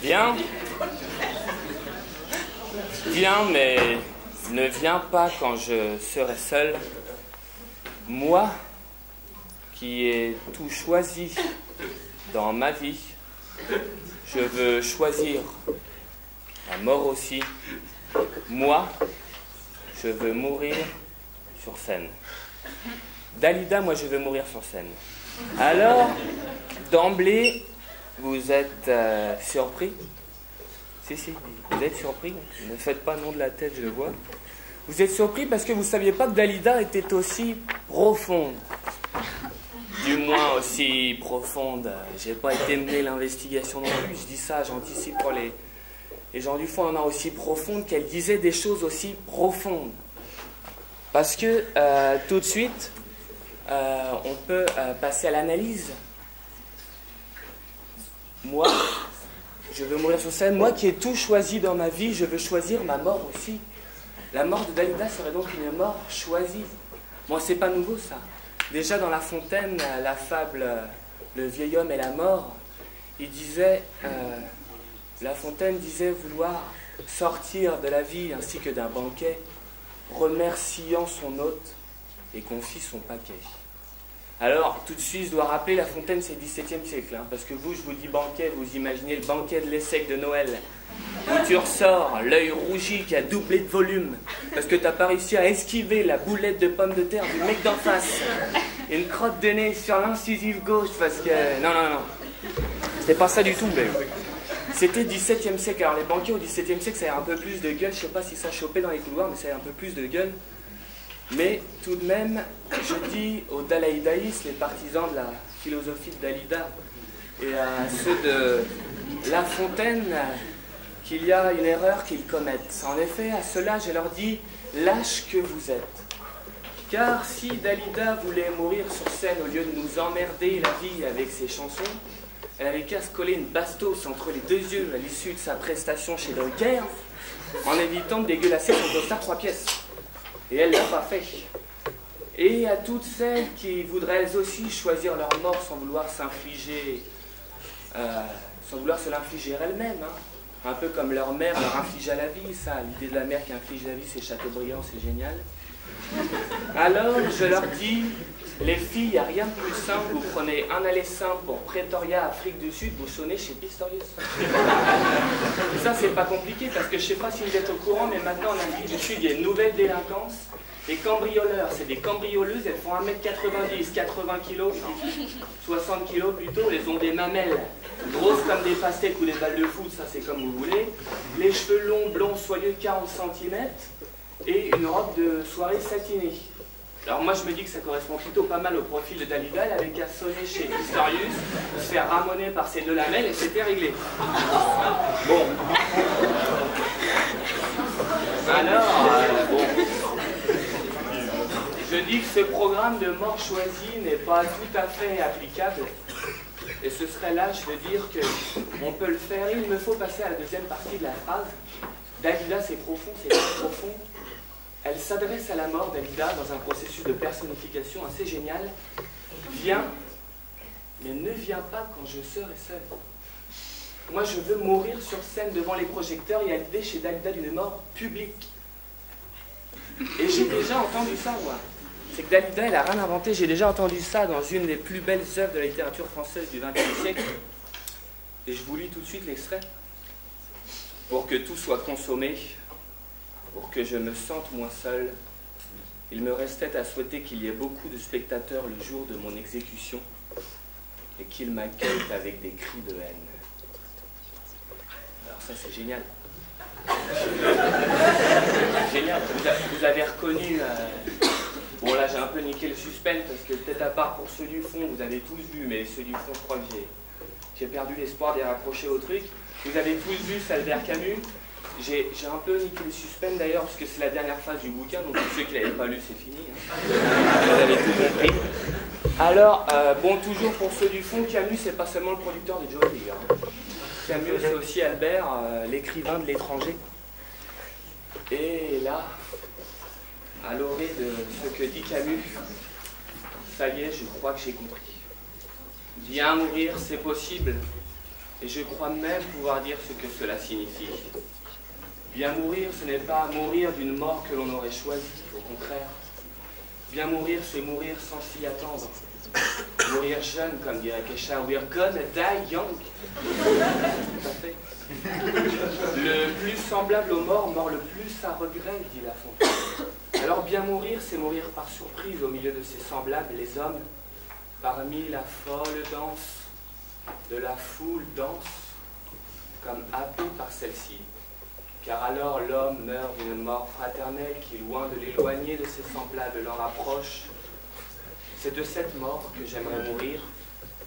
Viens. Viens, mais ne viens pas quand je serai seul. Moi, qui ai tout choisi dans ma vie, je veux choisir la mort aussi. Moi, je veux mourir sur scène. Dalida, moi, je veux mourir sur scène. Alors, d'emblée, vous êtes surpris? Si, vous êtes surpris? Ne faites pas non de la tête, je vois. Vous êtes surpris parce que vous ne saviez pas que Dalida était aussi profonde. Du moins aussi profonde. J'ai pas été mené l'investigation non plus. Je dis ça, j'anticipe pour les gens du fond. On a aussi profonde qu'elle disait des choses aussi profondes. Parce que tout de suite, on peut passer à l'analyse. Moi, je veux mourir sur scène. Moi qui ai tout choisi dans ma vie, je veux choisir ma mort aussi. La mort de Dalida serait donc une mort choisie. Bon, c'est pas nouveau ça. Déjà dans La Fontaine, la fable Le vieil homme et la mort, il disait, La Fontaine disait vouloir sortir de la vie ainsi que d'un banquet, remerciant son hôte et confie son paquet. Alors, tout de suite, je dois rappeler, La Fontaine, c'est le XVIIe siècle, hein, parce que vous, je vous dis banquet, vous imaginez le banquet de l'Essec de Noël, où tu ressors, l'œil rougi qui a doublé de volume, parce que tu n'as pas réussi à esquiver la boulette de pomme de terre du mec d'en face, et une crotte de nez sur l'incisive gauche, parce que... Non. C'était pas ça du tout, mais... C'était le XVIIe siècle. Alors, les banquets au XVIIe siècle, ça a un peu plus de gueule, je sais pas si ça chopait dans les couloirs, mais ça a un peu plus de gueule. Mais tout de même, je dis aux dalaïdaïstes, les partisans de la philosophie de Dalida, et à ceux de La Fontaine, qu'il y a une erreur qu'ils commettent. En effet, à ceux-là, je leur dis, lâches que vous êtes. Car si Dalida voulait mourir sur scène au lieu de nous emmerder la vie avec ses chansons, elle avait qu'à se coller une bastos entre les deux yeux à l'issue de sa prestation chez Drucker, en évitant de dégueulasser son costard 3 pièces. Et elle ne l'a pas fait. Et à toutes celles qui voudraient elles aussi choisir leur mort sans vouloir s'infliger, sans vouloir se l'infliger elles-mêmes, hein. Un peu comme leur mère leur infligeait la vie, ça. L'idée de la mère qui inflige la vie, c'est Chateaubriand, c'est génial. Alors, je leur dis, les filles, il n'y a rien de plus simple, vous prenez un aller simple pour Pretoria, Afrique du Sud, vous sonnez chez Pistorius. Et ça, c'est pas compliqué, parce que je sais pas si vous êtes au courant, mais maintenant en Afrique du Sud, il y a une nouvelle délinquance. Les cambrioleurs, c'est des cambrioleuses, elles font 1m90, 80 kg, 60 kg plutôt, elles ont des mamelles grosses comme des pastèques ou des balles de foot, ça c'est comme vous voulez. Les cheveux longs, blonds, soyeux, 40 cm, et une robe de soirée satinée. Alors moi je me dis que ça correspond plutôt pas mal au profil de Dalida, elle avait qu'à sonner chez Pistorius, se faire ramoner par ses deux lamelles et c'était réglé. Bon. Alors, bon. Je dis que ce programme de mort choisie n'est pas tout à fait applicable. Et ce serait là, je veux dire qu'on peut le faire. Il me faut passer à la deuxième partie de la phrase. Dalida, c'est profond, c'est très profond. Elle s'adresse à la mort, Dalida, dans un processus de personnification assez génial. Viens, mais ne viens pas quand je serai seule. Moi, je veux mourir sur scène devant les projecteurs. Il y a l'idée chez Dalida d'une mort publique. Et j'ai déjà entendu ça, moi. C'est que Dalida, elle n'a rien inventé. J'ai déjà entendu ça dans une des plus belles œuvres de la littérature française du XXe siècle. Et je vous lis tout de suite l'extrait. Pour que tout soit consommé, pour que je me sente moins seul, il me restait à souhaiter qu'il y ait beaucoup de spectateurs le jour de mon exécution et qu'ils m'accueillent avec des cris de haine. Alors ça, c'est génial. Génial. Vous avez reconnu... Bon, là, j'ai un peu niqué le suspense, parce que peut-être à part pour ceux du fond, vous avez tous vu, mais ceux du fond, je crois que j'ai perdu l'espoir d'y raccrocher au truc. Vous avez tous vu Albert Camus. J'ai un peu niqué le suspense d'ailleurs, parce que c'est la dernière phase du bouquin, donc tous ceux qui ne l'avaient pas lu, c'est fini. Hein. Vous avez tout compris. Alors, bon, toujours pour ceux du fond, Camus, c'est pas seulement le producteur de Joe Hill. Hein. Camus, c'est aussi Albert, l'écrivain de l'étranger. Et là, à l'orée de ce que dit Camus, ça y est, je crois que j'ai compris. Viens mourir, c'est possible. Et je crois même pouvoir dire ce que cela signifie. Bien mourir, ce n'est pas mourir d'une mort que l'on aurait choisie, au contraire. Bien mourir, c'est mourir sans s'y attendre. Mourir jeune, comme dirait Kesha, we're gonna die young. Tout à fait. Le plus semblable aux morts mord le plus à regret, dit La Fontaine. Alors bien mourir, c'est mourir par surprise au milieu de ses semblables, les hommes, parmi la folle danse de la foule danse, comme happé par celle-ci. Car alors l'homme meurt d'une mort fraternelle qui, loin de l'éloigner de ses semblables, l'en rapproche. C'est de cette mort que j'aimerais mourir,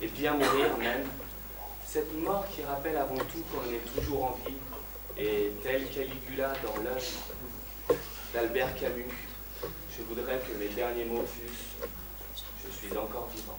et bien mourir même. Cette mort qui rappelle avant tout qu'on est toujours en vie, et tel Caligula dans l'œuvre d'Albert Camus, je voudrais que mes derniers mots fussent « Je suis encore vivant ».